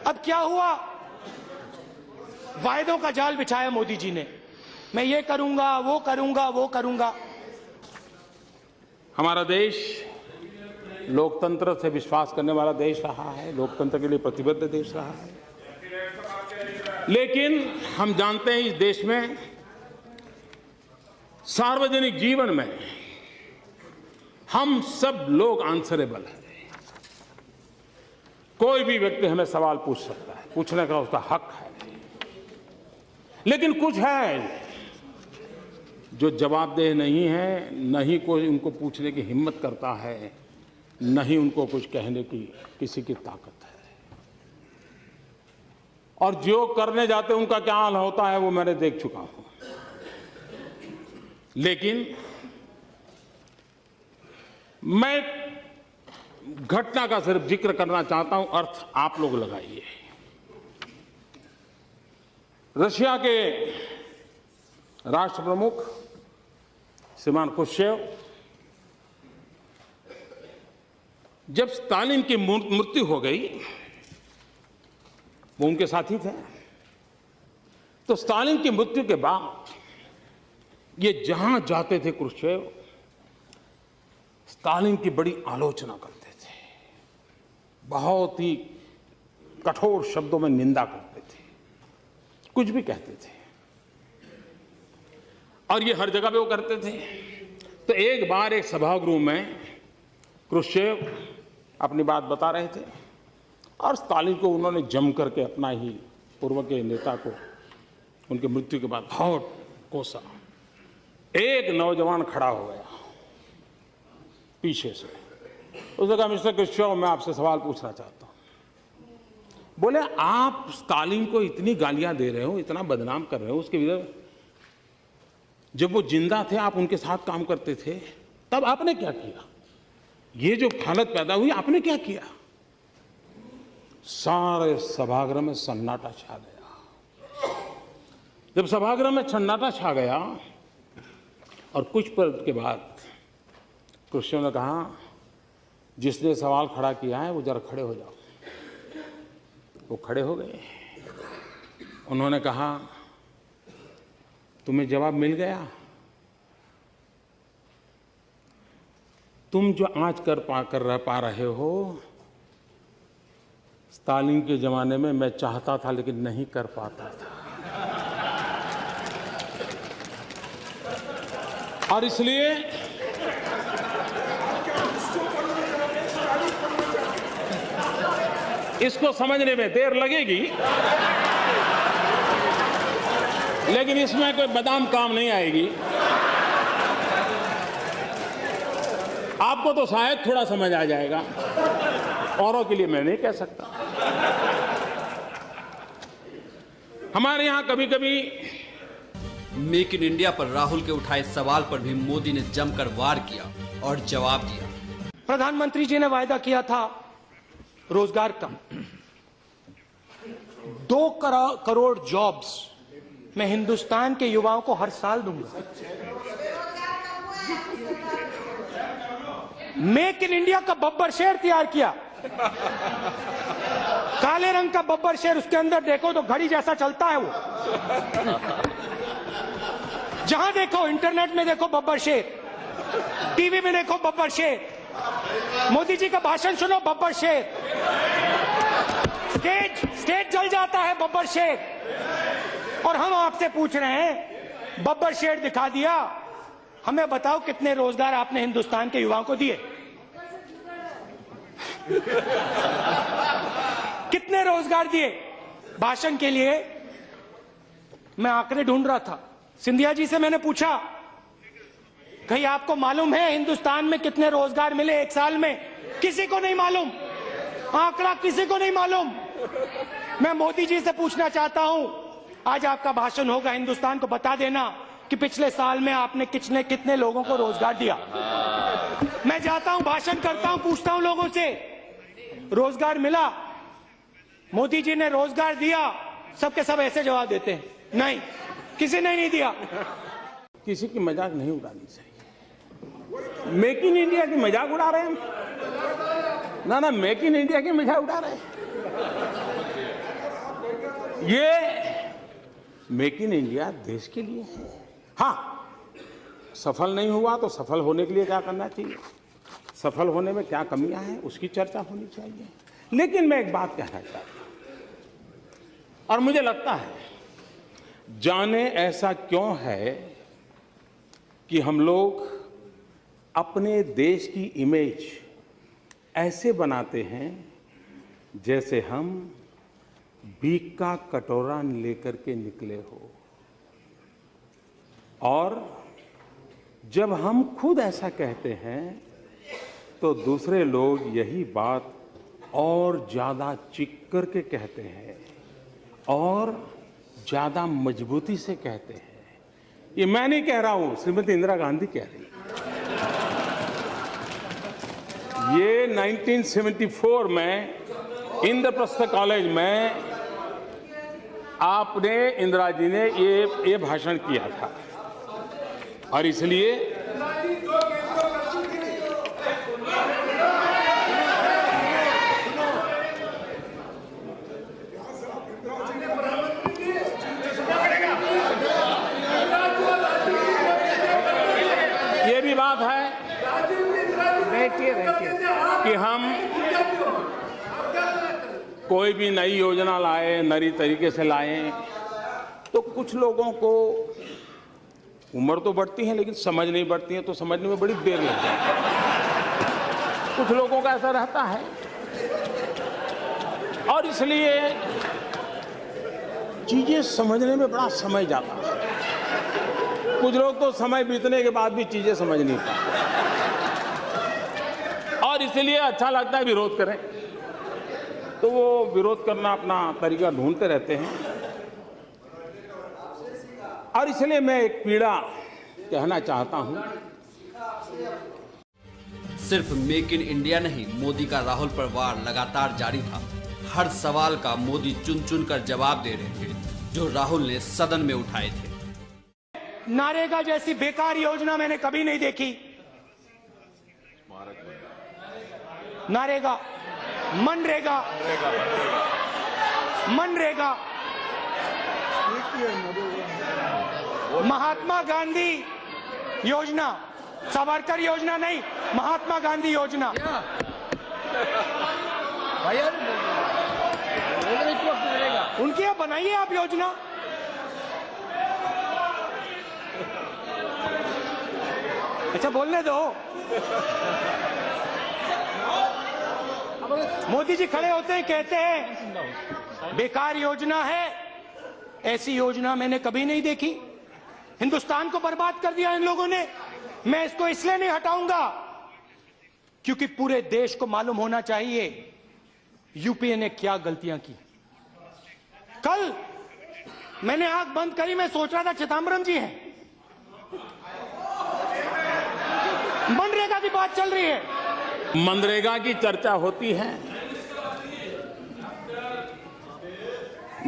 अब क्या हुआ? वायदों का जाल बिछाया मोदी जी ने, मैं ये करूंगा, वो करूंगा, वो करूंगा। हमारा देश लोकतंत्र से विश्वास करने वाला देश रहा है, लोकतंत्र के लिए प्रतिबद्ध देश रहा है। लेकिन हम जानते हैं इस देश में सार्वजनिक जीवन में हम सब लोग आंसरेबल हैं। कोई भी व्यक्ति हमें सवाल पूछ सकता है, पूछने का उसका हक है। लेकिन कुछ है जो जवाबदेह नहीं है, न ही कोई उनको पूछने की हिम्मत करता है, न ही उनको कुछ कहने की किसी की ताकत है। और जो करने जाते उनका क्या हाल होता है वो मैंने देख चुका हूं। लेकिन मैं घटना का सिर्फ जिक्र करना चाहता हूं, अर्थ आप लोग लगाइए। रशिया के राष्ट्र प्रमुख श्रीमान क्रुश्चेव जब स्टालिन की मृत्यु हो गई, वो उनके साथी थे, तो स्टालिन की मृत्यु के बाद ये जहां जाते थे क्रुश्चेव स्टालिन की बड़ी आलोचना करते थे, बहुत ही कठोर शब्दों में निंदा करते थे, कुछ भी कहते थे। और ये हर जगह पे वो करते थे। तो एक बार एक सभागृह में क्रुश्चेव अपनी बात बता रहे थे और स्टालिन को उन्होंने जम करके अपना ही पूर्व के नेता को उनकी मृत्यु के बाद बहुत कोसा। एक नौजवान खड़ा हो गया पीछे से, उसने कहा, मिस्टर क्रुश्चेव, मैं आपसे सवाल पूछना चाहता हूं। बोले, आप स्टालिन को इतनी गालियां दे रहे हो, इतना बदनाम कर रहे हो उसके विरुद्ध, जब वो जिंदा थे आप उनके साथ काम करते थे, तब आपने क्या किया? ये जो हालत पैदा हुई आपने क्या किया? सारे सभागृह में सन्नाटा छा गया। जब सभागृह में सन्नाटा छा गया और कुछ पल के बाद क्रुश्चेव ने कहा, जिसने सवाल खड़ा किया है वो जरा खड़े हो जाओ। वो खड़े हो गए। उन्होंने कहा, तुम्हें जवाब मिल गया? तुम जो आज कर पा रहे हो, स्टालिन के जमाने में मैं चाहता था लेकिन नहीं कर पाता था। और इसलिए इसको समझने में देर लगेगी, लेकिन इसमें कोई बादाम काम नहीं आएगी। आपको तो शायद थोड़ा समझ आ जाएगा, औरों के लिए मैं नहीं कह सकता। हमारे यहां कभी कभी मेक इन इंडिया पर राहुल के उठाए सवाल पर भी मोदी ने जमकर वार किया और जवाब दिया। प्रधानमंत्री जी ने वायदा किया था रोजगार का, 2 करोड़ जॉब्स मैं हिंदुस्तान के युवाओं को हर साल दूंगा। मेक इन इंडिया का बब्बर शेर तैयार किया, काले रंग का बब्बर शेर, उसके अंदर देखो तो घड़ी जैसा चलता है वो। जहां देखो, इंटरनेट में देखो बब्बर शेर, टीवी में देखो बब्बर शेर, मोदी जी का भाषण सुनो बब्बर शेर, स्टेज जल जाता है बब्बर शेर। और हम आपसे पूछ रहे हैं, बब्बर शेर दिखा दिया, हमें बताओ कितने रोजगार आपने हिंदुस्तान के युवाओं को दिए? कितने रोजगार दिए? भाषण के लिए मैं आंकड़े ढूंढ रहा था, सिंधिया जी से मैंने पूछा, कहीं आपको मालूम है हिंदुस्तान में कितने रोजगार मिले एक साल में? किसी को नहीं मालूम, आंकड़ा किसी को नहीं मालूम। मैं मोदी जी से पूछना चाहता हूं, आज आपका भाषण होगा, हिंदुस्तान को बता देना कि पिछले साल में आपने कितने लोगों को रोजगार दिया। मैं जाता हूं, भाषण करता हूं, पूछता हूं लोगों से, रोजगार मिला? मोदी जी ने रोजगार दिया? सबके सब ऐसे जवाब देते हैं, नहीं, किसी ने नहीं दिया। किसी की मजाक नहीं उड़ानी चाहिए। मेक इन इंडिया की मजाक उड़ा रहे हैं ना, मेक इन इंडिया की मजाक उड़ा रहे हैं। ये मेक इन इंडिया देश के लिए है। हाँ, सफल नहीं हुआ तो सफल होने के लिए क्या करना चाहिए, सफल होने में क्या कमियां हैं उसकी चर्चा होनी चाहिए। लेकिन मैं एक बात कहना चाहता हूं, और मुझे लगता है जाने ऐसा क्यों है कि हम लोग अपने देश की इमेज ऐसे बनाते हैं जैसे हम भीख का कटोरा लेकर के निकले हो, और जब हम खुद ऐसा कहते हैं तो दूसरे लोग यही बात और ज्यादा चिक करके कहते हैं और ज्यादा मजबूती से कहते हैं। ये मैं नहीं कह रहा हूं, श्रीमती इंदिरा गांधी कह रही है। ये 1974 में इंद्रप्रस्थ कॉलेज में आपने, इंदिरा जी ने ये भाषण किया था, और इसलिए ये भी बात है कि हम कोई भी नई योजना लाए, नई तरीके से लाए, तो कुछ लोगों को उम्र तो बढ़ती है लेकिन समझ नहीं बढ़ती है, तो समझने में बड़ी देर लग जाती है। कुछ लोगों का ऐसा रहता है, और इसलिए चीजें समझने में बड़ा समय जाता है। कुछ लोग तो समय बीतने के बाद भी चीजें समझ नहीं पाते, और इसलिए अच्छा लगता है विरोध करें, तो वो विरोध करना अपना तरीका ढूंढते रहते हैं। और इसलिए मैं एक पीड़ा कहना चाहता हूं। सिर्फ मेक इन इंडिया नहीं, मोदी का राहुल पर वार लगातार जारी था। हर सवाल का मोदी चुन चुन कर जवाब दे रहे थे जो राहुल ने सदन में उठाए थे। नरेगा जैसी बेकार योजना मैंने कभी नहीं देखी। नरेगा, मनरेगा, मनरेगा, महात्मा गांधी योजना, सावरकर योजना नहीं, महात्मा गांधी योजना। उनकी आप बनाइए, आप योजना। अच्छा, बोलने दो। मोदी जी खड़े होते हैं, कहते हैं बेकार योजना है, ऐसी योजना मैंने कभी नहीं देखी। हिंदुस्तान को बर्बाद कर दिया इन लोगों ने। मैं इसको इसलिए नहीं हटाऊंगा क्योंकि पूरे देश को मालूम होना चाहिए यूपीए ने क्या गलतियां की। कल मैंने आंख बंद करी, मैं सोच रहा था चिदंबरम जी हैं, मनरेगा की बात चल रही है, मनरेगा की चर्चा होती है,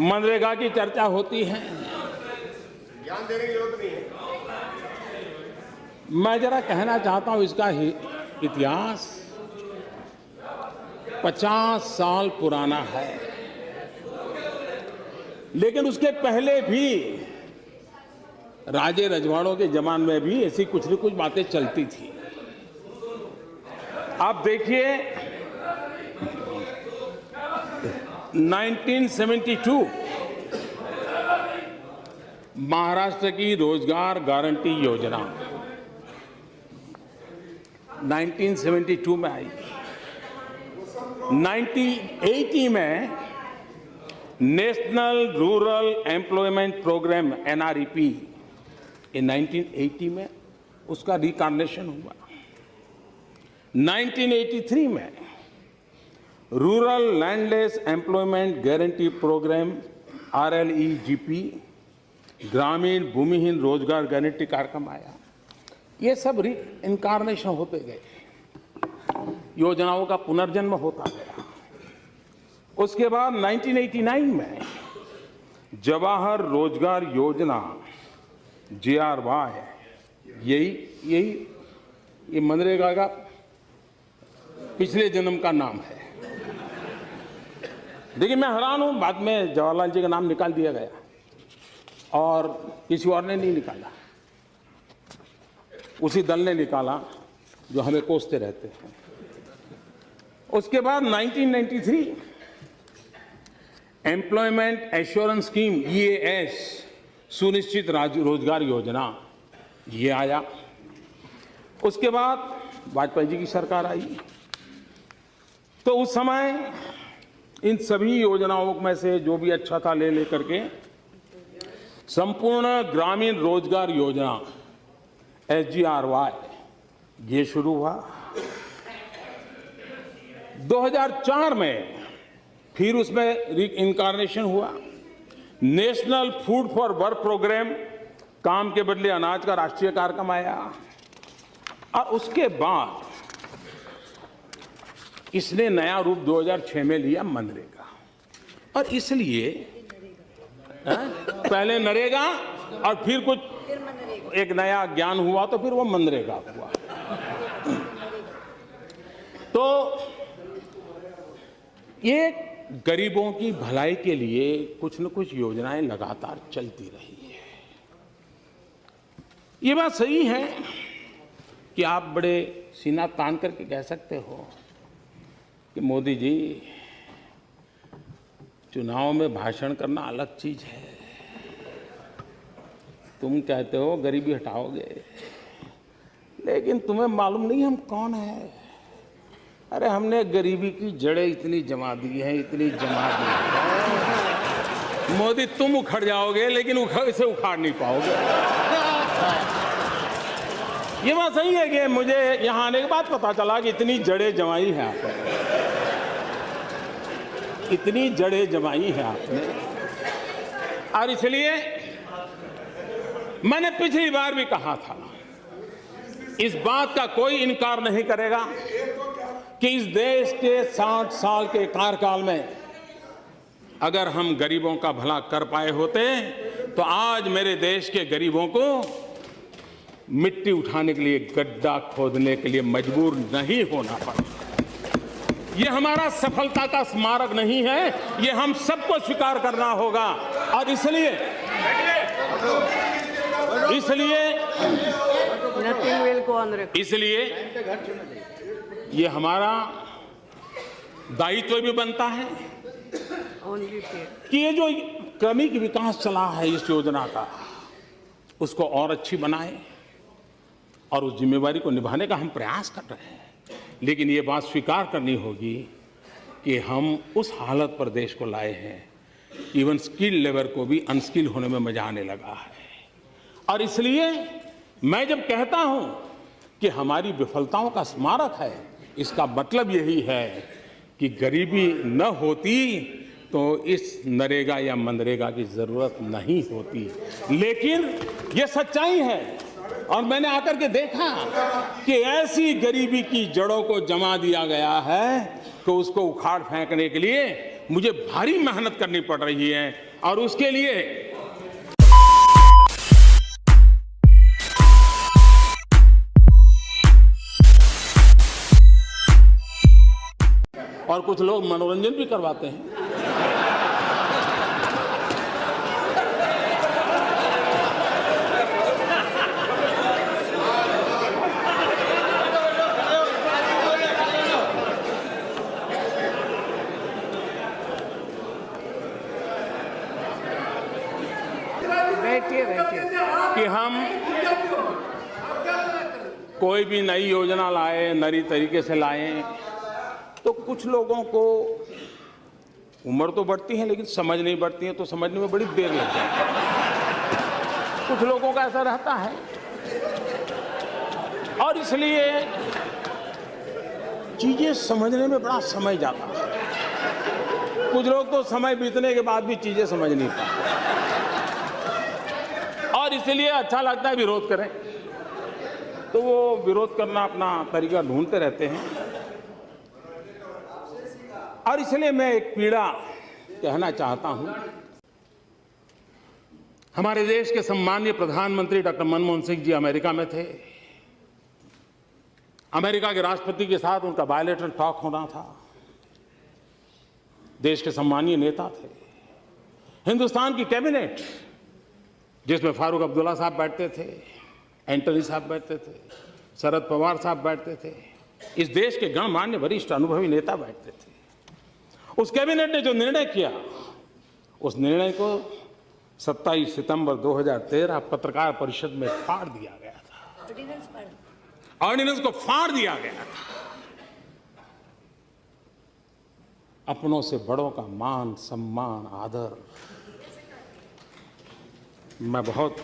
मनरेगा की चर्चा होती है। ज्ञान देने की जरूरत नहीं है। मैं जरा कहना चाहता हूं, इसका इतिहास 50 साल पुराना है, लेकिन उसके पहले भी राजे रजवाड़ों के जमाने में भी ऐसी कुछ न कुछ बातें चलती थी। आप देखिए 1972 महाराष्ट्र की रोजगार गारंटी योजना 1972 में आई। 1980 में national rural employment program NREP in 1980 में उसका रिकॉग्निशन हुआ। 1983 में rural landless employment guarantee program RLEGP ग्रामीण भूमिहीन रोजगार गारंटी कार्यक्रम आया। ये सब इनकारनेशन होते गए, योजनाओं का पुनर्जन्म होता गया। उसके बाद 1989 में जवाहर रोजगार योजना JRY, ये मनरेगा का पिछले जन्म का नाम है। देखिए, मैं हैरान हूं, बाद में जवाहरलाल जी का नाम निकाल दिया गया और किसी और ने नहीं निकाला, उसी दल ने निकाला जो हमें कोसते रहते हैं। उसके बाद 1993 एम्प्लॉयमेंट एश्योरेंस स्कीम EAS, सुनिश्चित रोजगार योजना, ये आया। उसके बाद वाजपेयी जी की सरकार आई, तो उस समय इन सभी योजनाओं में से जो भी अच्छा था ले लेकर के संपूर्ण ग्रामीण रोजगार योजना SGRY ये शुरू हुआ। 2004 में फिर उसमें रीइंकारनेशन हुआ। National food for work program, काम के बदले अनाज का राष्ट्रीय कार्यक्रम आया। और उसके बाद इसने नया रूप 2006 में लिया, मनरेगा। और इसलिए पहले नरेगा और फिर कुछ एक नया ज्ञान हुआ तो फिर वो मनरेगा हुआ। तो ये गरीबों की भलाई के लिए कुछ न कुछ योजनाएं लगातार चलती रही है। ये बात सही है कि आप बड़े सीना तान करके कह सकते हो कि मोदी जी, चुनाव में भाषण करना अलग चीज है, तुम कहते हो गरीबी हटाओगे, लेकिन तुम्हें मालूम नहीं हम कौन है। अरे हमने गरीबी की जड़ें इतनी जमा दी हैं, इतनी जमा दी है। मोदी तुम उखड़ जाओगे लेकिन इसे उखाड़ नहीं पाओगे। ये बात सही है कि मुझे यहां आने के बाद पता चला कि इतनी जड़ें जमाई है आपने, इतनी जड़ें जमाई है आपने। और इसलिए मैंने पिछली बार भी कहा था, इस बात का कोई इनकार नहीं करेगा कि इस देश के 60 साल के कार्यकाल में अगर हम गरीबों का भला कर पाए होते तो आज मेरे देश के गरीबों को मिट्टी उठाने के लिए, गड्ढा खोदने के लिए मजबूर नहीं होना पड़ा। ये हमारा सफलता का स्मारक नहीं है, ये हम सबको स्वीकार करना होगा। और इसलिए ये हमारा दायित्व भी बनता है कि ये जो क्रमिक विकास चला है इस योजना का, उसको और अच्छी बनाए और उस जिम्मेवारी को निभाने का हम प्रयास कर रहे हैं। लेकिन ये बात स्वीकार करनी होगी कि हम उस हालत पर देश को लाए हैं, इवन स्किल लेबर को भी अनस्किल होने में मजा आने लगा है। और इसलिए मैं जब कहता हूं कि हमारी विफलताओं का स्मारक है, इसका मतलब यही है कि गरीबी न होती तो इस नरेगा या मनरेगा की जरूरत नहीं होती। लेकिन ये सच्चाई है और मैंने आकर के देखा कि ऐसी गरीबी की जड़ों को जमा दिया गया है कि उसको उखाड़ फेंकने के लिए मुझे भारी मेहनत करनी पड़ रही है। और उसके लिए और कुछ लोग मनोरंजन भी करवाते हैं। कि हम कोई भी नई योजना लाए, नई तरीके से लाएं, तो कुछ लोगों को उम्र तो बढ़ती है लेकिन समझ नहीं बढ़ती है, तो समझने में बड़ी देर लग जाती है। कुछ लोगों का ऐसा रहता है और इसलिए चीजें समझने में बड़ा समय जाता है। कुछ लोग तो समय बीतने के बाद भी चीजें समझ नहीं पाते और इसलिए अच्छा लगता है विरोध करें, तो वो विरोध करना अपना तरीका ढूंढते रहते हैं। और इसलिए मैं एक पीड़ा कहना चाहता हूं। हमारे देश के सम्मानीय प्रधानमंत्री डॉक्टर मनमोहन सिंह जी अमेरिका में थे। अमेरिका के राष्ट्रपति के साथ उनका बायलैटरल टॉक होना था। देश के सम्मानीय नेता थे। हिंदुस्तान की कैबिनेट जिसमें फारूक अब्दुल्ला साहब बैठते थे, एंटनी साहब बैठते थे, शरद पवार साहब बैठते थे, इस देश के गणमान्य वरिष्ठ अनुभवी नेता बैठते थे। उस कैबिनेट ने जो निर्णय किया, उस निर्णय को 27 सितंबर 2013 पत्रकार परिषद में फाड़ दिया गया था। ऑर्डिनेंस को फाड़ दिया गया था। अपनों से बड़ों का मान, सम्मान, आदर मैं बहुत